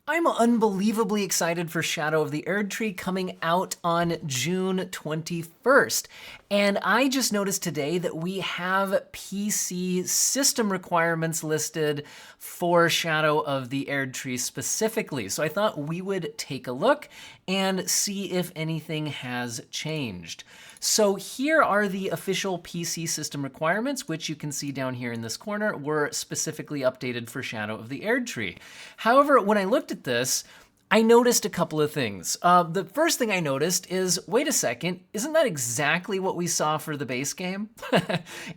I'm unbelievably excited for Shadow of the Erdtree coming out on June 21st. And I just noticed today that we have PC system requirements listed for Shadow of the Erdtree specifically. So I thought we would take a look and see if anything has changed. So here are the official PC system requirements, which you can see down here in this corner, were specifically updated for Shadow of the Erdtree. However, when I looked at this, I noticed a couple of things. The first thing I noticed is, wait a second, isn't that exactly what we saw for the base game?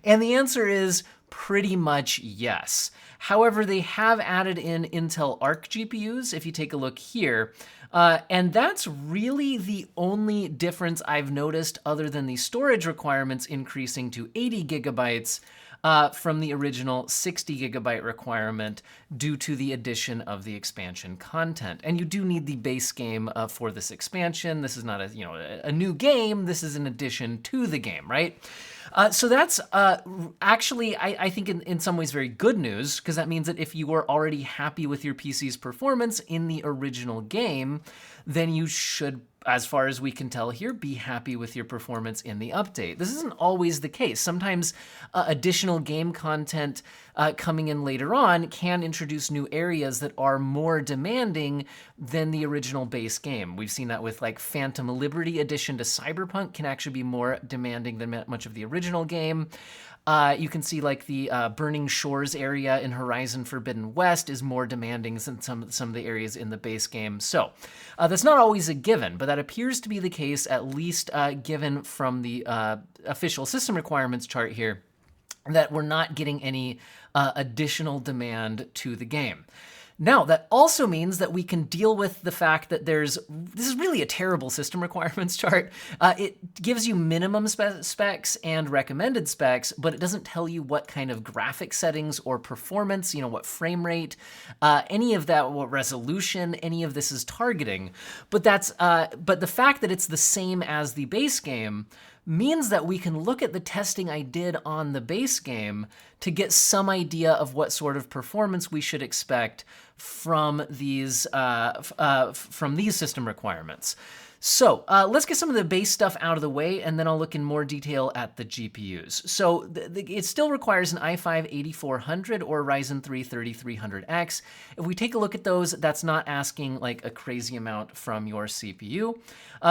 And the answer is pretty much yes. However, they have added in Intel Arc GPUs, if you take a look here, and that's really the only difference I've noticed other than the storage requirements increasing to 80 gigabytes from the original 60 gigabyte requirement due to the addition of the expansion content. And you do need the base game for this expansion. This is not a new game. This is an addition to the game, right? So that's actually, I think, in some ways very good news, because that means that if you were already happy with your PC's performance in the original game, then you should, as far as we can tell here, be happy with your performance in the update. This isn't always the case. Sometimes additional game content coming in later on can introduce new areas that are more demanding than the original base game. We've seen that with like Phantom Liberty addition to Cyberpunk can actually be more demanding than much of the original game. You can see like the Burning Shores area in Horizon Forbidden West is more demanding than some of the areas in the base game. So that's not always a given, but that appears to be the case, at least given from the official system requirements chart here, that we're not getting any additional demand to the game. Now, that also means that we can deal with the fact that this is really a terrible system requirements chart. It gives you minimum specs and recommended specs, but it doesn't tell you what kind of graphic settings or performance, what frame rate, any of that, what resolution, any of this is targeting. But the fact that it's the same as the base game means that we can look at the testing I did on the base game to get some idea of what sort of performance we should expect from these system requirements. So let's get some of the base stuff out of the way, and then I'll look in more detail at the GPUs. So it still requires an i5-8400 or Ryzen 3 3300X. If we take a look at those, that's not asking like a crazy amount from your CPU.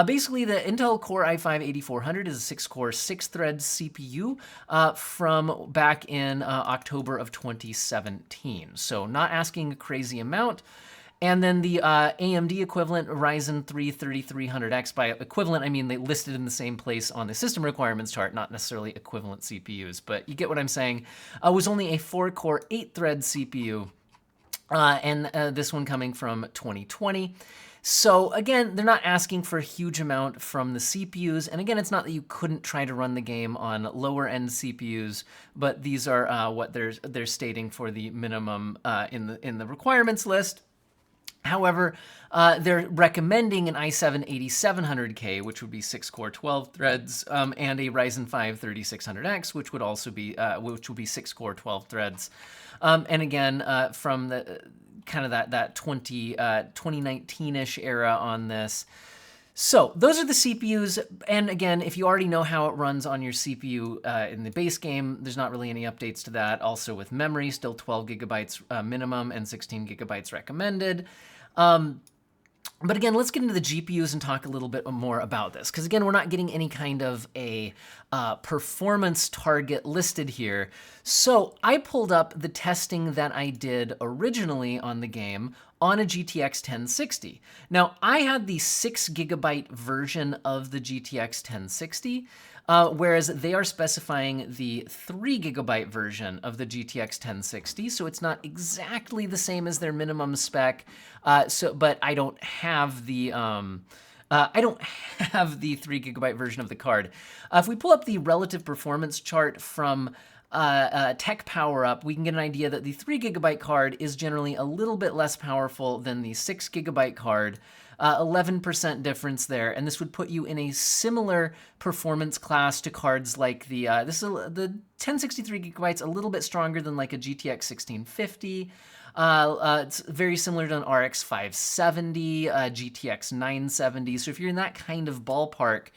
Basically, the Intel Core i5-8400 is a 6-core, 6-thread CPU from back in October of 2017. So not asking a crazy amount. And then the AMD equivalent, Ryzen 3 3300X. By equivalent, I mean they listed in the same place on the system requirements chart, not necessarily equivalent CPUs, but you get what I'm saying, was only a 4-core, 8-thread CPU, and this one coming from 2020. So again, they're not asking for a huge amount from the CPUs, and again, it's not that you couldn't try to run the game on lower-end CPUs, but these are what they're stating for the minimum in the requirements list. However, they're recommending an i7-8700K, which would be 6-core, 12 threads, and a Ryzen 5 3600X, which would also be 6-core, 12 threads. And again, from the kind of that 2019-ish era on this. So those are the CPUs, and again, if you already know how it runs on your CPU in the base game, there's not really any updates to that. Also with memory, still 12 gigabytes minimum and 16 gigabytes recommended. But again, let's get into the GPUs and talk a little bit more about this, because again, we're not getting any kind of a performance target listed here. So I pulled up the testing that I did originally on the game on a GTX 1060. Now, I had the 6 gigabyte version of the GTX 1060, whereas they are specifying the 3 gigabyte version of the GTX 1060, so it's not exactly the same as their minimum spec. But I don't have the 3 gigabyte version of the card. If we pull up the relative performance chart from Tech Power Up, we can get an idea that the 3 gigabyte card is generally a little bit less powerful than the 6 gigabyte card. 11% difference there, and this would put you in a similar performance class to cards like the 1063 gigabytes, a little bit stronger than like a GTX 1650. It's very similar to an RX 570, GTX 970. So if you're in that kind of ballpark,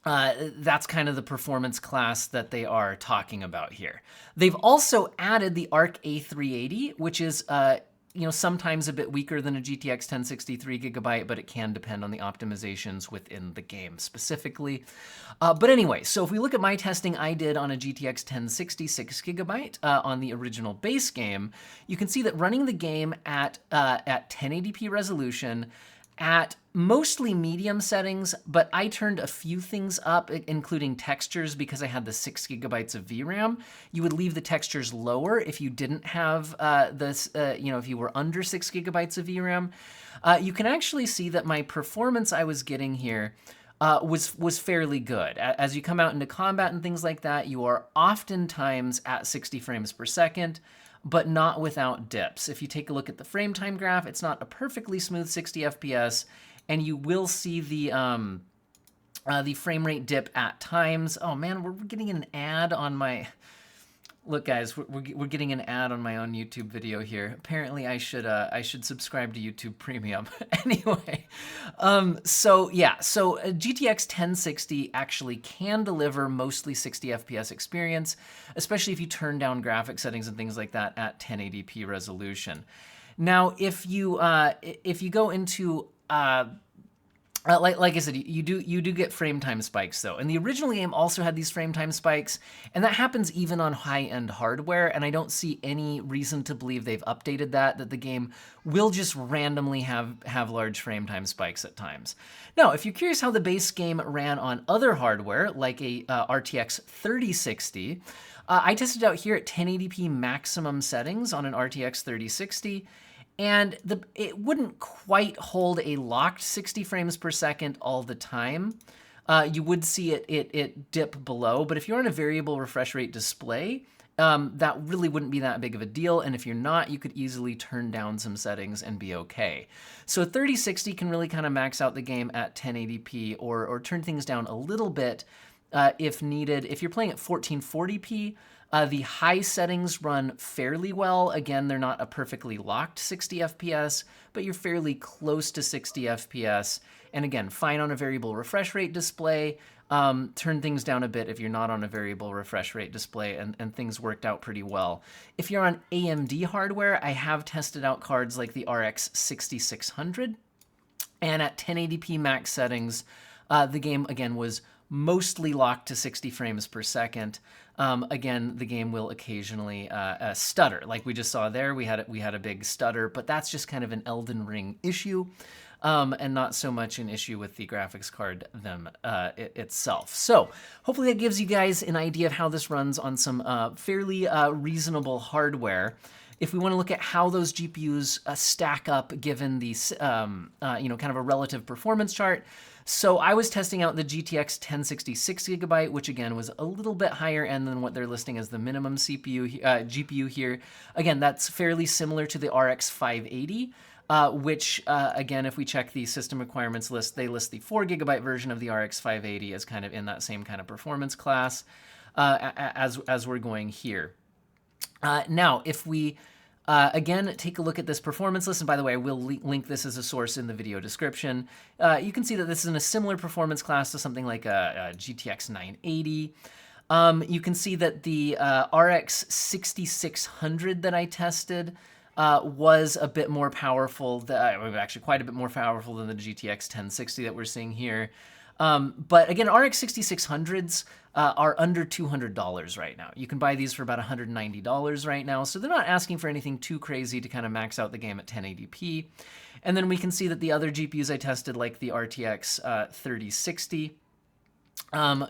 that's kind of the performance class that they are talking about here. They've also added the Arc A380, which is sometimes a bit weaker than a GTX 1063 gigabyte, but it can depend on the optimizations within the game specifically. But anyway, so if we look at my testing I did on a GTX 1066 gigabyte on the original base game, you can see that running the game at 1080p resolution at mostly medium settings, but I turned a few things up, including textures, because I had the 6 gigabytes of VRAM. You would leave the textures lower if you didn't have if you were under 6 gigabytes of VRAM. You can actually see that my performance I was getting here was fairly good. As you come out into combat and things like that, you are oftentimes at 60 frames per second, but not without dips. If you take a look at the frame time graph, it's not a perfectly smooth 60 FPS, and you will see the frame rate dip at times. Oh man, we're getting an ad on my... Look, guys, we're getting an ad on my own YouTube video here. Apparently, I should subscribe to YouTube Premium. Anyway, so GTX 1060 actually can deliver mostly 60 FPS experience, especially if you turn down graphic settings and things like that at 1080p resolution. Now, if you go into like I said, you do get frame time spikes though, and the original game also had these frame time spikes, and that happens even on high-end hardware. And I don't see any reason to believe they've updated that the game will just randomly have large frame time spikes at times. Now, if you're curious how the base game ran on other hardware, like a RTX 3060, I tested out here at 1080p maximum settings on an RTX 3060. And it wouldn't quite hold a locked 60 frames per second all the time. You would see it dip below, but if you're on a variable refresh rate display, that really wouldn't be that big of a deal. And if you're not, you could easily turn down some settings and be okay. So 3060 can really kind of max out the game at 1080p or turn things down a little bit if needed. If you're playing at 1440p, the high settings run fairly well. Again, they're not a perfectly locked 60 FPS, but you're fairly close to 60 FPS. And again, fine on a variable refresh rate display. Turn things down a bit if you're not on a variable refresh rate display, and things worked out pretty well. If you're on AMD hardware, I have tested out cards like the RX 6600, and at 1080p max settings, the game, again, was mostly locked to 60 frames per second. Again, the game will occasionally stutter. Like we just saw there, we had a big stutter, but that's just kind of an Elden Ring issue, and not so much an issue with the graphics card itself. So hopefully that gives you guys an idea of how this runs on some fairly reasonable hardware. If we want to look at how those GPUs stack up given the kind of a relative performance chart. So I was testing out the GTX 1066 gigabyte, which again was a little bit higher end than what they're listing as the minimum GPU here. Again, that's fairly similar to the RX 580, which again, if we check the system requirements list, they list the 4 gigabyte version of the RX 580 as kind of in that same kind of performance class as we're going here. Now, if we again take a look at this performance list, and by the way, I will link this as a source in the video description. You can see that this is in a similar performance class to something like a GTX 980. You can see that the RX 6600 that I tested was a bit more powerful, actually quite a bit more powerful than the GTX 1060 that we're seeing here. But again, RX 6600s are under $200 right now. You can buy these for about $190 right now, so they're not asking for anything too crazy to kind of max out the game at 1080p. And then we can see that the other GPUs I tested, like the RTX 3060,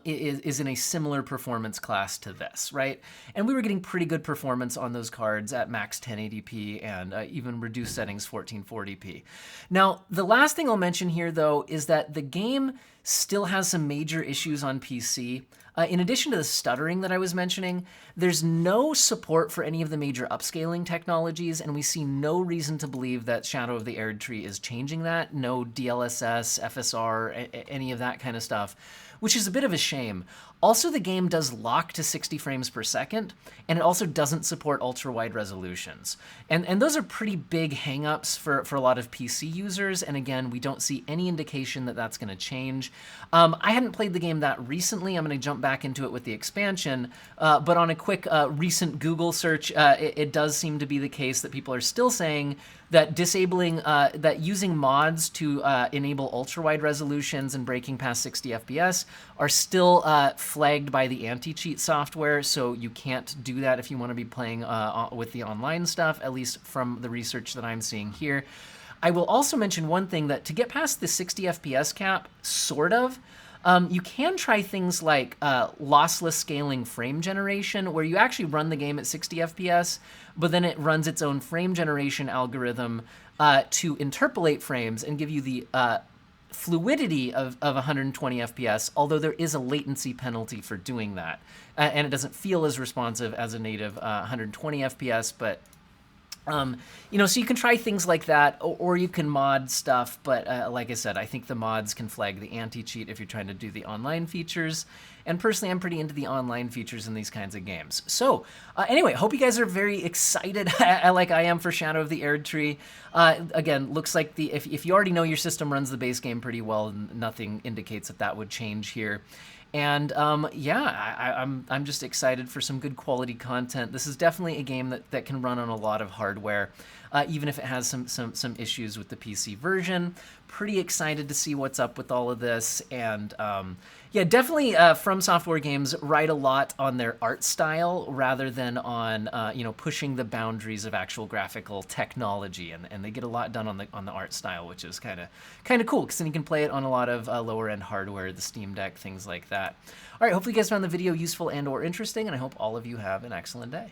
is in a similar performance class to this, right? And we were getting pretty good performance on those cards at max 1080p and even reduced settings 1440p. Now, the last thing I'll mention here, though, is that the game still has some major issues on PC. In addition to the stuttering that I was mentioning, there's no support for any of the major upscaling technologies, and we see no reason to believe that Shadow of the Erdtree is changing that. No DLSS, FSR, any of that kind of stuff, which is a bit of a shame. Also, the game does lock to 60 frames per second, and it also doesn't support ultra-wide resolutions. And those are pretty big hangups for a lot of PC users, and again, we don't see any indication that that's gonna change. I hadn't played the game that recently. I'm gonna jump back into it with the expansion, but on a quick recent Google search, it does seem to be the case that people are still saying that that using mods to enable ultra-wide resolutions and breaking past 60 FPS are still flagged by the anti-cheat software, so you can't do that if you want to be playing with the online stuff, at least from the research that I'm seeing here. I will also mention one thing, that to get past the 60 FPS cap, sort of, you can try things like lossless scaling frame generation, where you actually run the game at 60 FPS, but then it runs its own frame generation algorithm to interpolate frames and give you the fluidity of 120 FPS, although there is a latency penalty for doing that. And it doesn't feel as responsive as a native 120 FPS, but you know, so you can try things like that, or you can mod stuff, but like I said, I think the mods can flag the anti-cheat if you're trying to do the online features, and personally, I'm pretty into the online features in these kinds of games. So anyway, hope you guys are very excited, like I am, for Shadow of the Erdtree. Again, looks like if you already know your system runs the base game pretty well, nothing indicates that that would change here. And yeah, I'm just excited for some good quality content. This is definitely a game that can run on a lot of hardware, even if it has some issues with the PC version. Pretty excited to see what's up with all of this. And yeah, definitely From Software games write a lot on their art style rather than on you know, pushing the boundaries of actual graphical technology, and they get a lot done on the art style, which is kind of cool, because then you can play it on a lot of lower end hardware, the Steam Deck, things like that. All right, hopefully you guys found the video useful and or interesting, and I hope all of you have an excellent day.